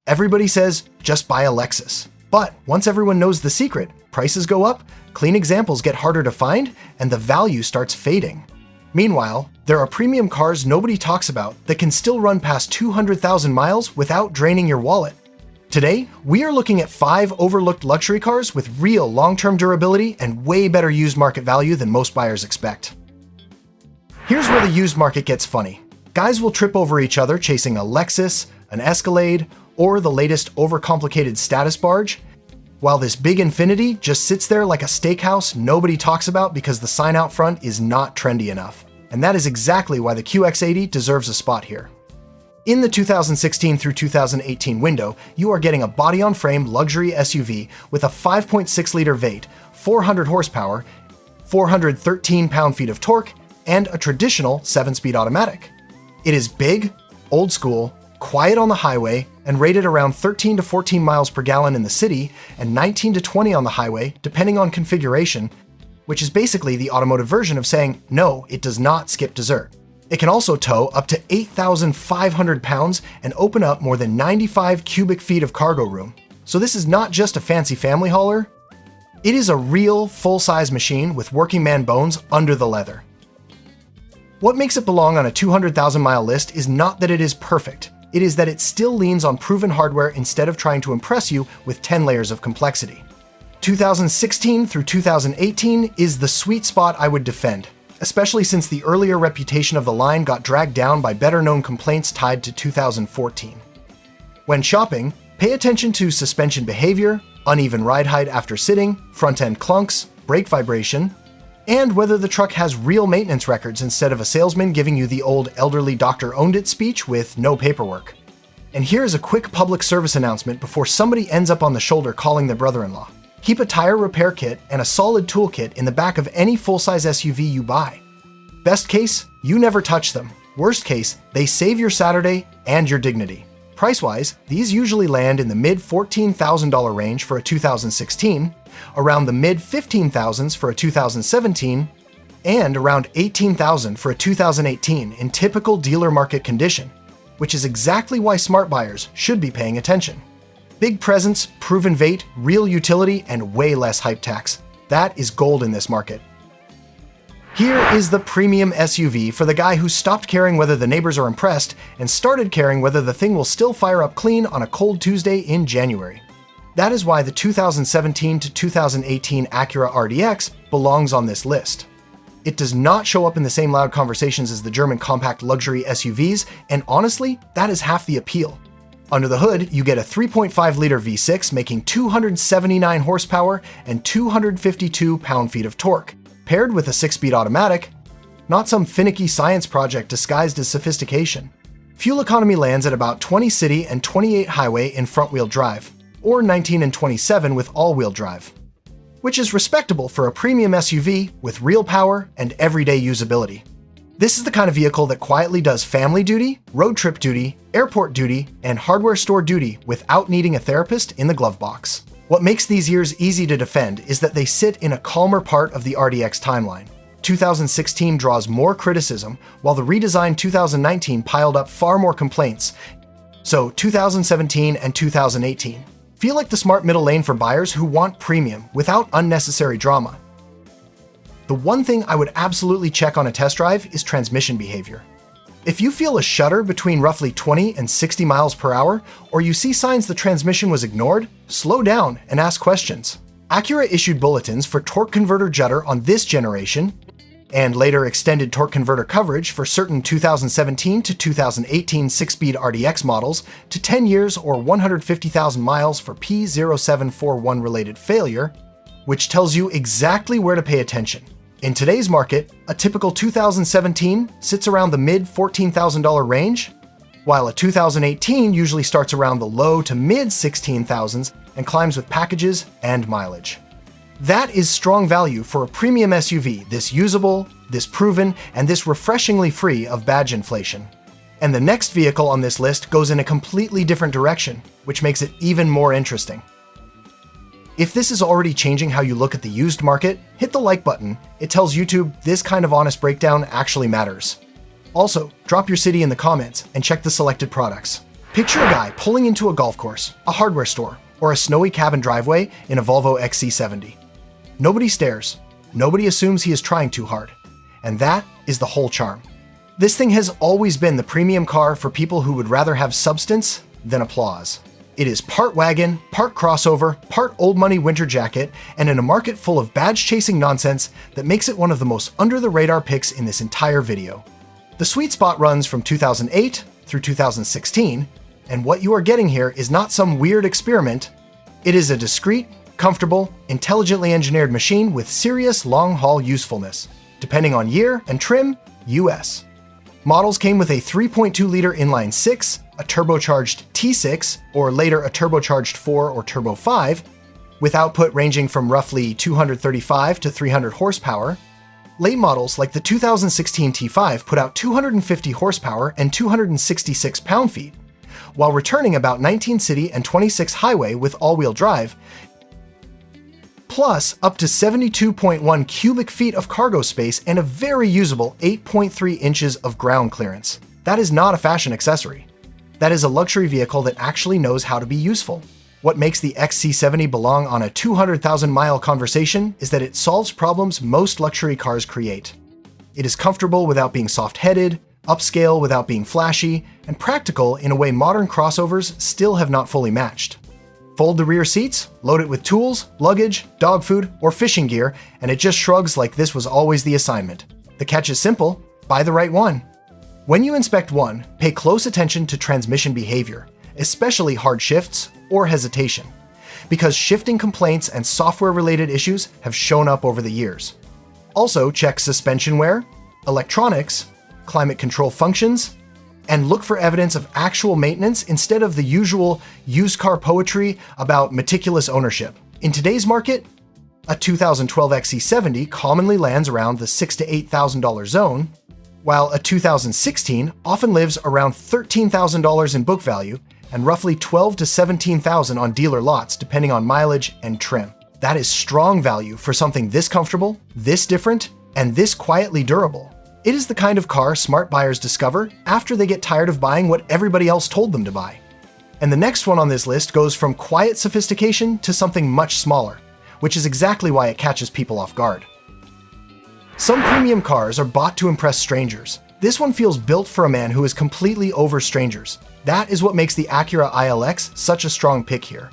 Everybody says, just buy a Lexus. But once everyone knows the secret, prices go up, clean examples get harder to find, and the value starts fading. Meanwhile, there are premium cars nobody talks about that can still run past 200,000 miles without draining your wallet. Today, we are looking at 5 overlooked luxury cars with real long-term durability and way better used market value than most buyers expect. Here's where the used market gets funny. Guys will trip over each other chasing a Lexus, an Escalade, or the latest overcomplicated status barge, while this big Infiniti just sits there like a steakhouse nobody talks about because the sign out front is not trendy enough. And that is exactly why the QX80 deserves a spot here. In the 2016 through 2018 window, you are getting a body-on-frame luxury SUV with a 5.6-liter V8, 400 horsepower, 413 pound-feet of torque, and a traditional 7-speed automatic. It is big, old school, quiet on the highway, and rated around 13 to 14 miles per gallon in the city and 19 to 20 on the highway, depending on configuration, which is basically the automotive version of saying, no, it does not skip dessert. It can also tow up to 8,500 pounds and open up more than 95 cubic feet of cargo room. So this is not just a fancy family hauler. It is a real full-size machine with working man bones under the leather. What makes it belong on a 200,000-mile list is not that it is perfect. It is that it still leans on proven hardware instead of trying to impress you with 10 layers of complexity. 2016 through 2018 is the sweet spot I would defend, especially since the earlier reputation of the line got dragged down by better-known complaints tied to 2014. When shopping, pay attention to suspension behavior, uneven ride height after sitting, front-end clunks, brake vibration, and whether the truck has real maintenance records instead of a salesman giving you the old elderly doctor owned it speech with no paperwork. And here's a quick public service announcement before somebody ends up on the shoulder calling their brother-in-law. Keep a tire repair kit and a solid toolkit in the back of any full-size SUV you buy. Best case, you never touch them. Worst case, they save your Saturday and your dignity. Price-wise, these usually land in the mid-$14,000 range for a 2016, around the mid-$15,000s for a 2017, and around $18,000 for a 2018 in typical dealer market condition, which is exactly why smart buyers should be paying attention. Big presence, proven V8, real utility, and way less hype tax. That is gold in this market. Here is the premium SUV for the guy who stopped caring whether the neighbors are impressed and started caring whether the thing will still fire up clean on a cold Tuesday in January. That is why the 2017 to 2018 Acura RDX belongs on this list. It does not show up in the same loud conversations as the German compact luxury SUVs, and honestly, that is half the appeal. Under the hood, you get a 3.5-liter V6 making 279 horsepower and 252 pound-feet of torque, paired with a 6-speed automatic, not some finicky science project disguised as sophistication. Fuel economy lands at about 20 city and 28 highway in front-wheel drive, or 19 and 27 with all-wheel drive, which is respectable for a premium SUV with real power and everyday usability. This is the kind of vehicle that quietly does family duty, road trip duty, airport duty, and hardware store duty without needing a therapist in the glove box. What makes these years easy to defend is that they sit in a calmer part of the RDX timeline. 2016 draws more criticism, while the redesigned 2019 piled up far more complaints. So 2017 and 2018 feel like the smart middle lane for buyers who want premium without unnecessary drama. The one thing I would absolutely check on a test drive is transmission behavior. If you feel a shudder between roughly 20 and 60 miles per hour, or you see signs the transmission was ignored, slow down and ask questions. Acura issued bulletins for torque converter judder on this generation, and later extended torque converter coverage for certain 2017 to 2018 6-speed RDX models to 10 years or 150,000 miles for P0741 related failure, which tells you exactly where to pay attention. In today's market, a typical 2017 sits around the mid-$14,000 range, while a 2018 usually starts around the low to mid-$16,000s and climbs with packages and mileage. That is strong value for a premium SUV this usable, this proven, and this refreshingly free of badge inflation. And the next vehicle on this list goes in a completely different direction, which makes it even more interesting. If this is already changing how you look at the used market, hit the like button. It tells YouTube this kind of honest breakdown actually matters. Also, drop your city in the comments and check the selected products. Picture a guy pulling into a golf course, a hardware store, or a snowy cabin driveway in a Volvo XC70. Nobody stares. Nobody assumes he is trying too hard. And that is the whole charm. This thing has always been the premium car for people who would rather have substance than applause. It is part wagon, part crossover, part old money winter jacket, and in a market full of badge-chasing nonsense that makes it one of the most under-the-radar picks in this entire video. The sweet spot runs from 2008 through 2016, and what you are getting here is not some weird experiment. It is a discreet, comfortable, intelligently engineered machine with serious long-haul usefulness. Depending on year and trim, US. Models came with a 3.2-liter inline-six, a turbocharged T6, or later a turbocharged 4 or Turbo 5, with output ranging from roughly 235 to 300 horsepower. Late models like the 2016 T5 put out 250 horsepower and 266 pound-feet, while returning about 19 city and 26 highway with all-wheel drive, plus up to 72.1 cubic feet of cargo space and a very usable 8.3 inches of ground clearance. That is not a fashion accessory. That is a luxury vehicle that actually knows how to be useful. What makes the XC70 belong on a 200,000-mile conversation is that it solves problems most luxury cars create. It is comfortable without being soft-headed, upscale without being flashy, and practical in a way modern crossovers still have not fully matched. Fold the rear seats, load it with tools, luggage, dog food, or fishing gear, and it just shrugs like this was always the assignment. The catch is simple: buy the right one. When you inspect one, pay close attention to transmission behavior, especially hard shifts or hesitation, because shifting complaints and software-related issues have shown up over the years. Also, check suspension wear, electronics, climate control functions, and look for evidence of actual maintenance instead of the usual used car poetry about meticulous ownership. In today's market, a 2012 XC70 commonly lands around the $6,000 to $8,000 zone, while a 2016 often lives around $13,000 in book value and roughly $12,000 to $17,000 on dealer lots depending on mileage and trim. That is strong value for something this comfortable, this different, and this quietly durable. It is the kind of car smart buyers discover after they get tired of buying what everybody else told them to buy. And the next one on this list goes from quiet sophistication to something much smaller, which is exactly why it catches people off guard. Some premium cars are bought to impress strangers. This one feels built for a man who is completely over strangers. That is what makes the Acura ILX such a strong pick here.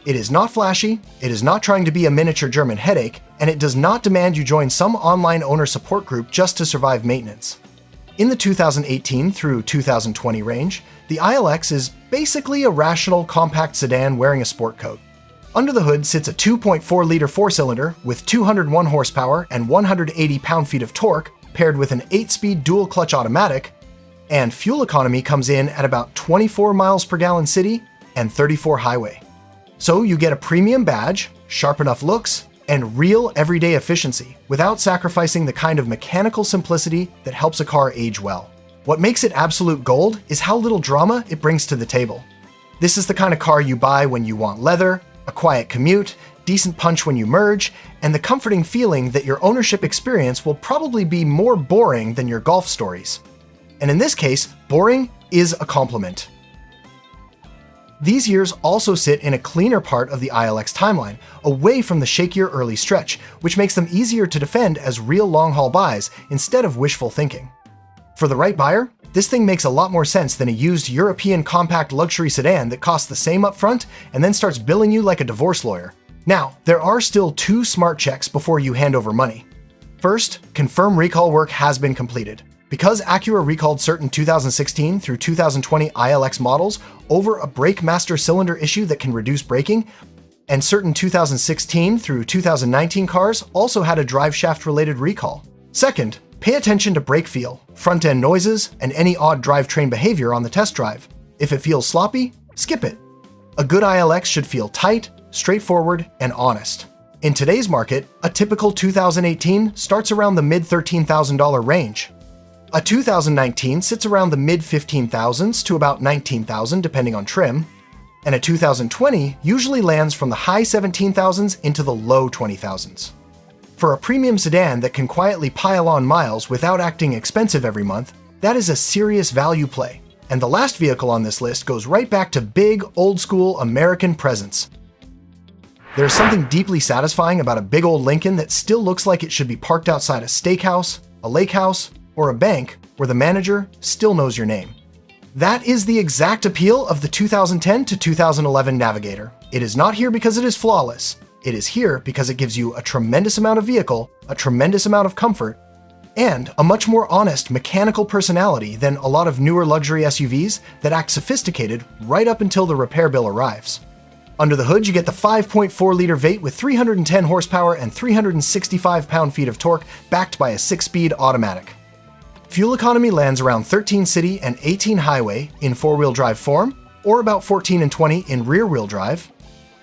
It is not flashy, it is not trying to be a miniature German headache, and it does not demand you join some online owner support group just to survive maintenance. In the 2018 through 2020 range, the ILX is basically a rational compact sedan wearing a sport coat. Under the hood sits a 2.4-liter four-cylinder with 201 horsepower and 180 pound-feet of torque, paired with an 8-speed dual-clutch automatic, and fuel economy comes in at about 24 miles per gallon city and 34 highway. So you get a premium badge, sharp enough looks, and real everyday efficiency without sacrificing the kind of mechanical simplicity that helps a car age well. What makes it absolute gold is how little drama it brings to the table. This is the kind of car you buy when you want leather, a quiet commute, decent punch when you merge, and the comforting feeling that your ownership experience will probably be more boring than your golf stories. And in this case, boring is a compliment. These years also sit in a cleaner part of the ILX timeline, away from the shakier early stretch, which makes them easier to defend as real long-haul buys instead of wishful thinking. For the right buyer, this thing makes a lot more sense than a used European compact luxury sedan that costs the same upfront and then starts billing you like a divorce lawyer. Now, there are still 2 smart checks before you hand over money. First, confirm recall work has been completed. Because Acura recalled certain 2016 through 2020 ILX models over a brake master cylinder issue that can reduce braking, and certain 2016 through 2019 cars also had a driveshaft-related recall. Second, pay attention to brake feel, front-end noises, and any odd drivetrain behavior on the test drive. If it feels sloppy, skip it. A good ILX should feel tight, straightforward, and honest. In today's market, a typical 2018 starts around the mid-$13,000 range. A 2019 sits around the mid-15,000s to about 19,000 depending on trim, and a 2020 usually lands from the high 17,000s into the low 20,000s. For a premium sedan that can quietly pile on miles without acting expensive every month, that is a serious value play. And the last vehicle on this list goes right back to big, old-school American presence. There's something deeply satisfying about a big old Lincoln that still looks like it should be parked outside a steakhouse, a lake house, or a bank where the manager still knows your name. That is the exact appeal of the 2010 to 2011 Navigator. It is not here because it is flawless. It is here because it gives you a tremendous amount of vehicle, a tremendous amount of comfort, and a much more honest mechanical personality than a lot of newer luxury SUVs that act sophisticated right up until the repair bill arrives. Under the hood, you get the 5.4-liter V8 with 310 horsepower and 365 pound-feet of torque, backed by a 6-speed automatic. Fuel economy lands around 13 city and 18 highway in four-wheel drive form, or about 14 and 20 in rear-wheel drive,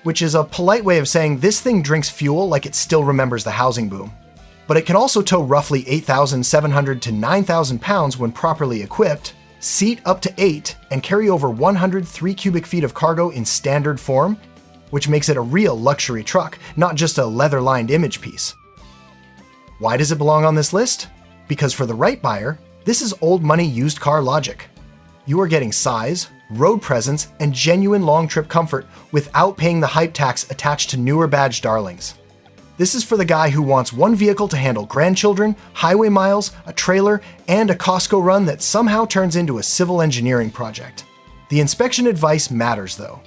which is a polite way of saying this thing drinks fuel like it still remembers the housing boom. But it can also tow roughly 8,700 to 9,000 pounds when properly equipped, seat up to 8, and carry over 103 cubic feet of cargo in standard form, which makes it a real luxury truck, not just a leather-lined image piece. Why does it belong on this list? Because for the right buyer, this is old money used car logic. You are getting size, road presence, and genuine long trip comfort without paying the hype tax attached to newer badge darlings. This is for the guy who wants one vehicle to handle grandchildren, highway miles, a trailer, and a Costco run that somehow turns into a civil engineering project. The inspection advice matters though.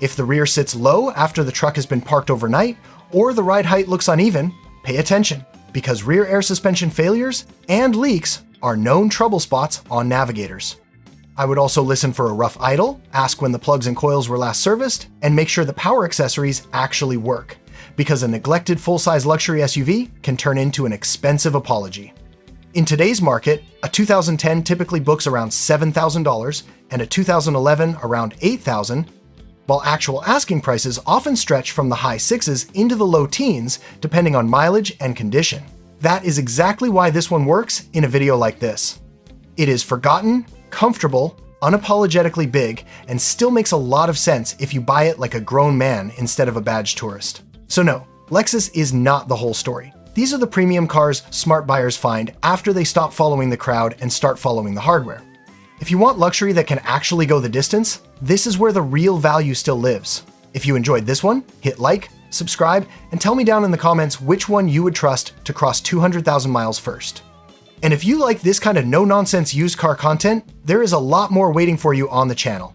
If the rear sits low after the truck has been parked overnight, or the ride height looks uneven, pay attention, because rear air suspension failures and leaks are known trouble spots on Navigators. I would also listen for a rough idle, ask when the plugs and coils were last serviced, and make sure the power accessories actually work, because a neglected full-size luxury SUV can turn into an expensive apology. In today's market, a 2010 typically books around $7,000 and a 2011 around $8,000, while actual asking prices often stretch from the high sixes into the low teens depending on mileage and condition. That is exactly why this one works in a video like this. It is forgotten, comfortable, unapologetically big, and still makes a lot of sense if you buy it like a grown man instead of a badge tourist. So no, Lexus is not the whole story. These are the premium cars smart buyers find after they stop following the crowd and start following the hardware. If you want luxury that can actually go the distance, this is where the real value still lives. If you enjoyed this one, hit like, subscribe, and tell me down in the comments which one you would trust to cross 200,000 miles first. And if you like this kind of no-nonsense used car content, there is a lot more waiting for you on the channel.